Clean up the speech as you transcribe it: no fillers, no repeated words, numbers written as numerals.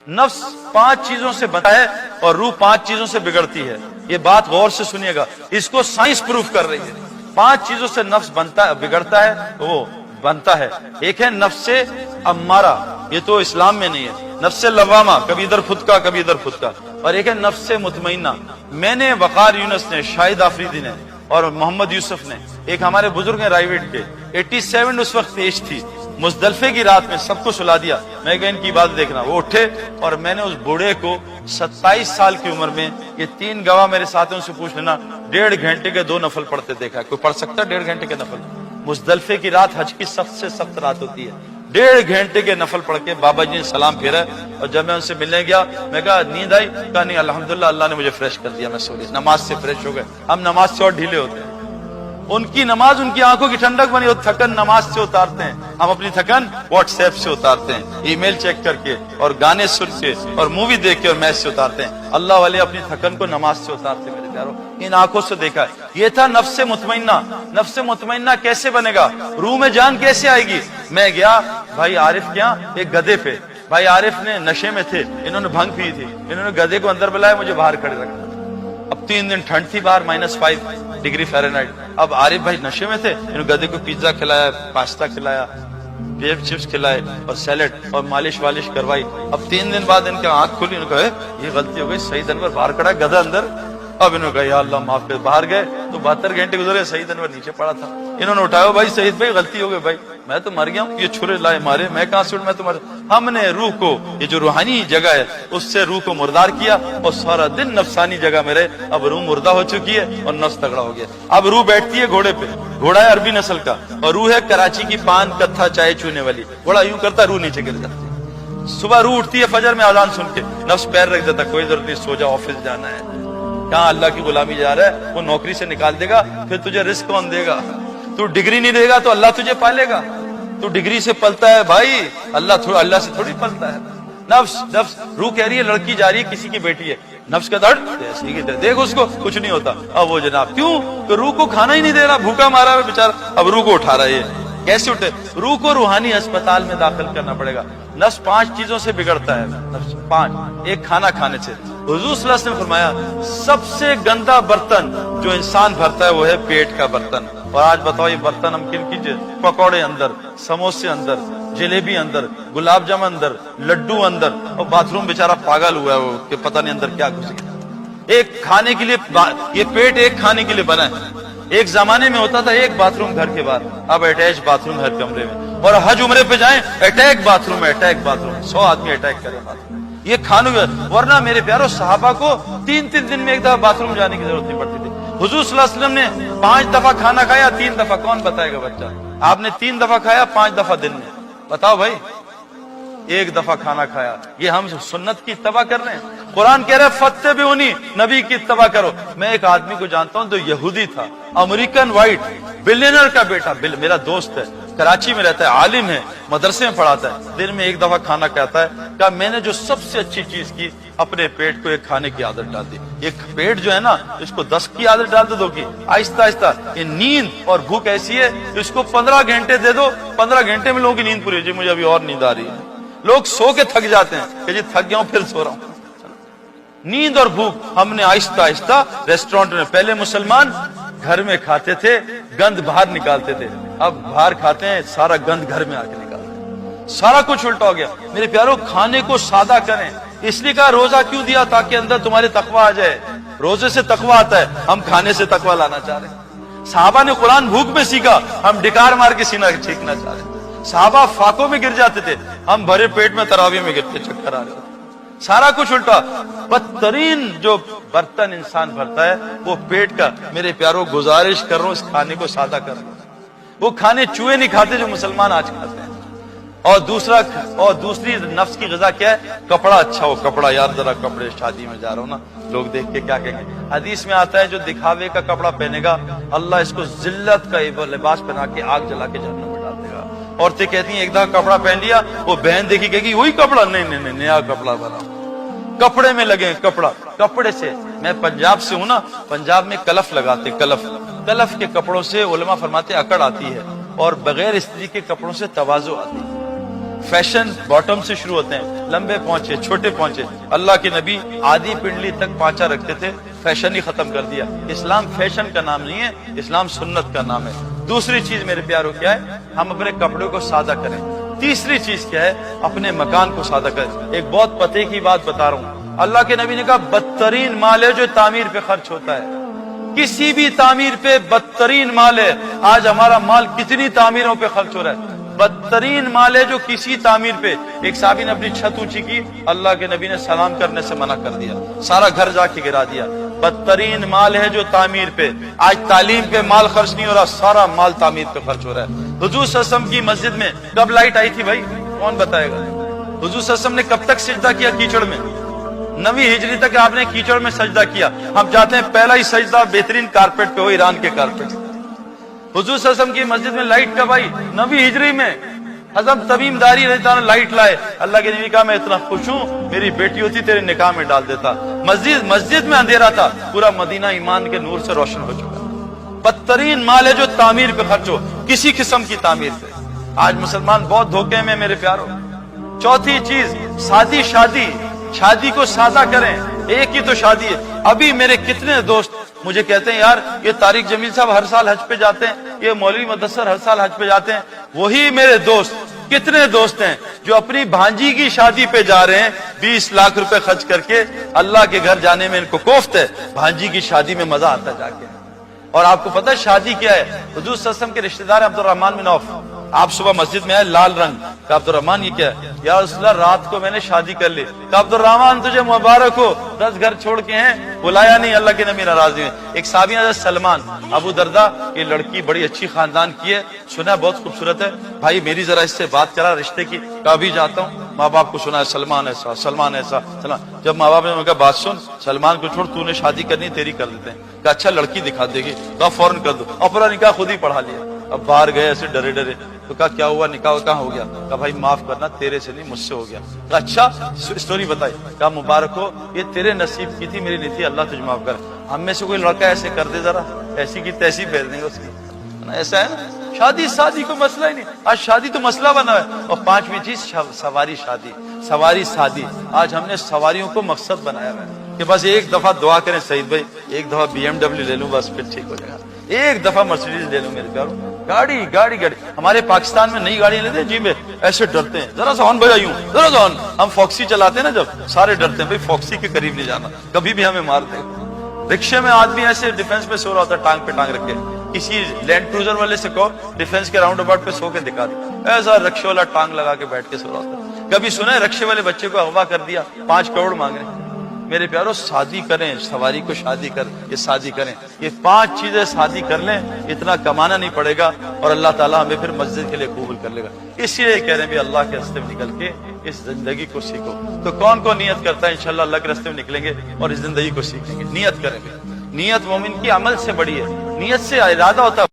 नफ्स 5 चीजों से बनता है और रूह 5 चीजों से बिगड़ती है। ये बात गौर से सुनिएगा, इसको साइंस प्रूफ कर रही है। 5 चीजों से नफ्स बिगड़ता है, वो बनता है। एक है नफ्से अम्मारा, ये तो इस्लाम में नहीं है, नफ्से लवामा, कभी इधर फुदका कभी इधर फुदका, और एक है नफ्से मुतमइन्ना। मैंने, वकार यूनुस ने, शाहिद आफरीदी ने और मोहम्मद यूसुफ ने, एक हमारे बुजुर्ग हैं रायवेट के, 87 उस वक्त एज थी, मुजदलफे की रात में सबको सुला दिया। मैं कहा इनकी बात देखना। वो उठे और मैंने उस बूढ़े को 27 साल की उम्र में, ये 3 गवाह मेरे साथ हैं, उनसे पूछ लेना, 1.5 घंटे के 2 नफल पढ़ते देखा। कोई पढ़ सकता है 1.5 घंटे के नफल? मुजदलफे की रात हज की सबसे सख्त रात होती है। 1.5 घंटे के नफल पढ़ के बाबा जी ने सलाम फेरा। और जब मैं उनसे मिलने गया, मैं कहा नींद आई? कहा नहीं, अल्हम्दुलिल्लाह अल्लाह ने मुझे फ्रेश कर दिया, मैं सो लिया, नमाज से फ्रेश हो गए। हम नमाज से और ढीले होते हैं। उनकी नमाज उनकी आंखों की ठंडक बनी, वो थकन नमाज से उतारते हैं। हम अपनी थकन व्हाट्सएप से उतारते हैं, ईमेल चेक करके और गाने सुन के और मूवी देख के और मैच से उतारते हैं। अल्लाह वाले अपनी थकन को नमाज से उतारते। मेरे प्यारों, इन आंखों से देखा है। ये था नफ्से मुतमइन्ना। नफ्से मुतमइन्ना कैसे बनेगा? रूह में जान कैसे आएगी? मैं गया भाई आरिफ के यहाँ, एक गधे पे। भाई आरिफ ने नशे में थे, इन्होंने भंग पी थी, इन्होंने गधे को अंदर बुलाया, मुझे बाहर खड़े रखा। अब 3 दिन ठंड थी बाहर, -5 डिग्री फ़ारेनहाइट। अब आरिफ भाई नशे में थे, इन्होंने गधे को पिज्जा खिलाया, पास्ता खिलाया, पेप चिप्स खिलाए और सैलेड और मालिश वालिश करवाई। अब 3 दिन बाद इनकी आंख खुली, इन्होंने कहा ये गलती हो गई, सईद अनवर बाहर खड़ा है, गधा अंदर। अब इन्होंने कहा या अल्लाह माफ कर। बाहर गए तो 72 घंटे गुजरे, सईद अनवर नीचे पड़ा था। इन्होंने उठाया, भाई सईद भाई गलती हो गई, भाई मैं तो मर गया हूँ, ये छुरे लाए मारे, मैं कहां से उठ, मैं तो मर। हमने रूह को, ये जो रूहानी जगह है, उससे रूह को मुर्दार किया और सारा दिन नफसानी जगह में रहे। अब रूह मुर्दा हो चुकी है और नफ्स तगड़ा हो गया। अब रूह बैठती है घोड़े पे, घोड़ा है अरबी नस्ल का, और रूह है कराची की पान कत्था चाय चूने वाली। घोड़ा यूं करता, रूह नीचे गिर जाती। सुबह रूह उठती है फजर में अजान सुन के, नफ्स पैर रख देता, कोई जरूरत नहीं, सो जा, ऑफिस जाना है। कहाँ अल्लाह की गुलामी जा रहा है, वो नौकरी से निकाल देगा, फिर तुझे रिस्क कौन देगा? तू डिग्री नहीं देगा तो अल्लाह तुझे पालेगा। तू डिग्री से पलता है भाई, अल्लाह से थोड़ी पलता है। नफ्स रूह कह रही है लड़की जा रही है, किसी की बेटी है, नफ्स का दर्द देख उसको, कुछ नहीं होता। अब वो जनाब क्यों? तो रूह को खाना ही नहीं दे रहा, भूखा मारा है बेचारा, अब रूह को उठा रहा है। कैसे उठे? रूह को रूहानी अस्पताल में दाखिल करना पड़ेगा। नफ्स 5 चीजों से बिगड़ता है, नफ्स 5। एक, खाना खाने से। हुजूर सल्लल्लाहु अलैहि वसल्लम ने फरमाया सबसे गंदा बर्तन जो इंसान भरता है वो है पेट का बर्तन। और आज बताओ ये बर्तन हम किन की? पकौड़े अंदर, समोसे अंदर, जलेबी अंदर, गुलाब जामुन अंदर, लड्डू अंदर, और बाथरूम बेचारा पागल हुआ है वो कि पता नहीं अंदर क्या घुस गया। एक खाने के लिए, ये पेट एक खाने के लिए बना है। एक जमाने में होता था एक बाथरूम घर के बाहर, अब अटैच बाथरूम हर कमरे में। और हज उम्रे पे जाएं, अटैक बाथरूम है, अटैक बाथरूम, 100 आदमी अटैक करे बाथरूम। ये खानों, वरना मेरे प्यारों सहाबा को 3-3 दिन में एक दफा बाथरूम जाने की जरूरत नहीं पड़ती थी। हुजूर सल्लल्लाहु अलैहि वसल्लम ने 5 दफा खाना खाया, 3 दफा। कौन बताएगा बच्चा? आपने 3 दफा खाया, 5 दफा दिन में, बताओ भाई। 1 दफा खाना खाया, ये हम सुन्नत की इत्तबा कर रहे हैं। कुरान कह रहा है फत्तबिऊनी, नबी की इत्तबा करो। मैं एक आदमी को जानता हूं जो यहूदी था, अमेरिकन वाइट, बिलियनर का बेटा, मेरा दोस्त है, कराची में रहता है, आलिम है, मदरसे में पढ़ाता है, दिन में 1 दफा खाना खाता है। क्या मैंने जो सबसे अच्छी चीज की, अपने पेट को एक खाने की आदत डाल दी। एक पेट जो है ना, इसको 10 की आदत डाल दो कि आहिस्ता आहिस्ता। ये नींद और भूख ऐसी है, इसको 15 घंटे दे दो, 15 घंटे में लोगों की नींद पूरी हो जाए। मुझे अभी और नींद आ रही है। लोग सो के थक जाते हैं कि जी थक गया हूं, फिर सो रहा हूं। नींद और भूख हमने आहिस्ता आहिस्ता रेस्टोरेंट में, पहले मुसलमान घर में खाते थे, गंद बाहर निकालते थे, अब बाहर खाते हैं, सारा गंद घर में आके निकालते हैं। सारा कुछ उल्टा हो गया। मेरे प्यारों, खाने को सादा करें। इसलिए कहा रोजा क्यों दिया? ताकि अंदर तुम्हारे तकवा आ जाए। रोजे से तकवा आता है, हम खाने से तकवा लाना चाह रहे हैं। साहबा ने कुरान भूख में सीखा, हम डिकार मार के सीना छींकना चाह रहे हैं। साहबा फाकों में गिर जाते थे, हम भरे पेट में तरावी में गिरते चक्कर आ रहे थे। सारा कुछ उल्टा। बदतरीन जो बर्तन इंसान भरता है वो पेट का। मेरे प्यारों, गुजारिश कर रहा हूं, इस खाने को सादा कर। वो खाने चूहे नहीं खाते जो मुसलमान आज खाते हैं। और दूसरी नफ्स की ग़िज़ा क्या है? कपड़ा अच्छा हो, कपड़ा, यार जरा कपड़े, शादी में जा रहा हूं ना, लोग देख के क्या कहेंगे। हदीस में आता है जो दिखावे का कपड़ा पहनेगा, अल्लाह इसको जिल्लत का लिबास पहना के आग जला के जहन्नम में डाल देगा। औरतें कहती हैं एक दफा कपड़ा पहन लिया, वो बहन देखी कहेगी वही कपड़ा, नहीं, नया कपड़ा बना। कपड़े में लगे कपड़ा, कपड़े से। मैं पंजाब से हूं ना, पंजाब में कलफ लगाते, कलफ के कपड़ों से उलमा फरमाते अकड़ आती है, और बगैर स्त्री के कपड़ों से तवाज़ु आती है। फैशन बॉटम से शुरू होते हैं, लंबे पहुंचे, छोटे पहुंचे। अल्लाह के नबी आधी पिंडली तक पांचा रखते थे, फैशन ही खत्म कर दिया। इस्लाम फैशन का नाम नहीं है, इस्लाम सुन्नत का नाम है। दूसरी चीज मेरे प्यारों क्या है, हम अपने कपड़ों को सादा करें। तीसरी चीज क्या है, अपने मकान को सादा करें। एक बहुत पते की बात बता रहा हूं, अल्लाह के नबी ने कहा बदतरीन माल है जो तामीर पे खर्च होता है। किसी भी तामीर पे बदतरीन माल है। आज हमारा माल कितनी तामीरों पे खर्च हो रहा है, बदतरीन माल है जो किसी तामीर पे। एक साहबी ने अपनी छत ऊंची की, अल्लाह के नबी ने सलाम करने से मना कर दिया, सारा घर जाके गिरा दिया। बदतरीन माल है जो तामीर पे। आज तालीम पे माल खर्च नहीं हो रहा, सारा माल तामीर पे खर्च हो रहा है। हुजूर सल्लल्लाहु अलैहि वसल्लम की मस्जिद में कब लाइट आई थी भाई, कौन बताएगा? हुजूर सल्लल्लाहु अलैहि वसल्लम ने कब तक सजदा किया कीचड़ में? 9वीं हिजरी तक आपने कीचड़ में सजदा किया। हम चाहते हैं पहला ही सजदा बेहतरीन कारपेट पे हो, ईरान के कारपेट। हुजूर सल्लल्लाहु अलैहि वसल्लम की मस्जिद में लाइट कब आई? 9वीं हिजरी में। हज़रत तमीम दारी रज़ियल्लाहु अन्हु लाइट लाए। अल्लाह के नबी कहा मैं इतना खुश हूं, मेरी बेटी होती तेरे निकाह में डाल देता। मस्जिद में अंधेरा था, पूरा मदीना ईमान के नूर से रोशन हो चुका। बदतरीन माल है जो तामीर पे खर्च हो, किसी किस्म की तामीर पे। आज मुसलमान बहुत धोखे में मेरे प्यारों। चौथी चीज, शादी को सादा करें। एक ही तो शादी है। अभी मेरे कितने दोस्त मुझे कहते हैं यार ये तारिक जमील साहब हर साल हज पे जाते हैं, ये मौलवी मुदस्सर हर साल हज पे जाते हैं। वही मेरे दोस्त, कितने दोस्त हैं जो अपनी भांजी की शादी पे जा रहे हैं, 20 लाख रुपए खर्च करके। अल्लाह के घर जाने में इनको कोफ्त है, भांजी की शादी में मजा आता जाके। और आपको पता है शादी क्या है? हुजूर सल्लल्लाहु अलैहि वसल्लम के रिश्तेदार अब्दुर्रहमान बिन औफ, आप सुबह मस्जिद में आए, लाल रंग का। अब्दुर्रहमान ये क्या है? या रसूलल्लाह रात को मैंने शादी कर ली। का अब्दुर्रहमान तुझे मुबारक हो, 10 घर छोड़ के हैं, बुलाया नहीं, अल्लाह के नबी नाराज हुए। एक साहबी हज़रत सलमान, अबू दरदा, ये लड़की बड़ी अच्छी खानदान की है, सुना बहुत खूबसूरत है, भाई मेरी जरा इससे बात करा रिश्ते की। कभी जाता हूँ, माँ बाप को सुना है सलमान ऐसा सलमान ऐसा सलमान। जब माँ बाप ने कहा बात सुन, सलमान को छोड़, तूने शादी करनी तेरी कर देते हैं। कहा अच्छा लड़की दिखा देगी, कहा फौरन कर दो। और पूरा निकाह खुद ही पढ़ा लिया। अब बाहर गए ऐसे डरे डरे, तो कहा क्या हुआ, निकाह कहाँ हो गया? कहा भाई माफ करना, तेरे से नहीं मुझसे हो गया। कहा अच्छा स्टोरी बताई। कहा मुबारक हो, ये तेरे नसीब की थी, मेरी नहीं थी, अल्लाह तुझे माफ कर। हम में से कोई लड़का ऐसे कर दे जरा, ऐसी की तैसी फेर देंगे उसकी, ऐसा है ना। शादी को मसला ही नहीं, आज शादी तो मसला बना है। और 5वीं चीज सवारी शादी। आज हमने सवारियों को मकसद बनाया है कि बस एक दफा दुआ करें सईद भाई, एक दफा BMW ले लूं बस फिर ठीक हो जाएगा, एक दफा मर्सिडीज ले लूं मेरे प्यारों। गाड़ी हमारे पाकिस्तान में नई गाड़ियां लेते हैं जी में ऐसे डरते हैं, जरा सा हॉर्न बजायूं, जरा सा हॉर्न। हम फॉक्सी चलाते हैं ना, जब सारे डरते हैं भाई फॉक्सी के करीब नहीं जाना, कभी भी हमें मार दे। रिक्शे में आदमी ऐसे डिफेंस पे सो रहा होता है, टांग पे टांग रखे। किसी लैंड क्रूजर वाले से कहो डिफेंस के राउंड अबाउट पे सो के दिखा दे, ऐसा रिक्शे वाला टांग लगा के बैठ के सो रहा होता है। कभी सुना है रिक्शे वाले बच्चे को अगवा कर दिया, 5 करोड़ मांग रहे? मेरे प्यारों शादी करें, सवारी को शादी करें, ये 5 चीजें शादी कर लें, इतना कमाना नहीं पड़ेगा और अल्लाह ताला हमें फिर मस्जिद के लिए कबूल कर लेगा। इसलिए कह रहे हैं भी अल्लाह के रास्ते में निकल के इस जिंदगी को सीखो। तो कौन कौन नियत करता है इंशाल्लाह अल्लाह के रास्ते में निकलेंगे और इस जिंदगी को सीखेंगे? नियत करेंगे। नियत मोमिन की अमल से बड़ी है। नियत से इरादा होता है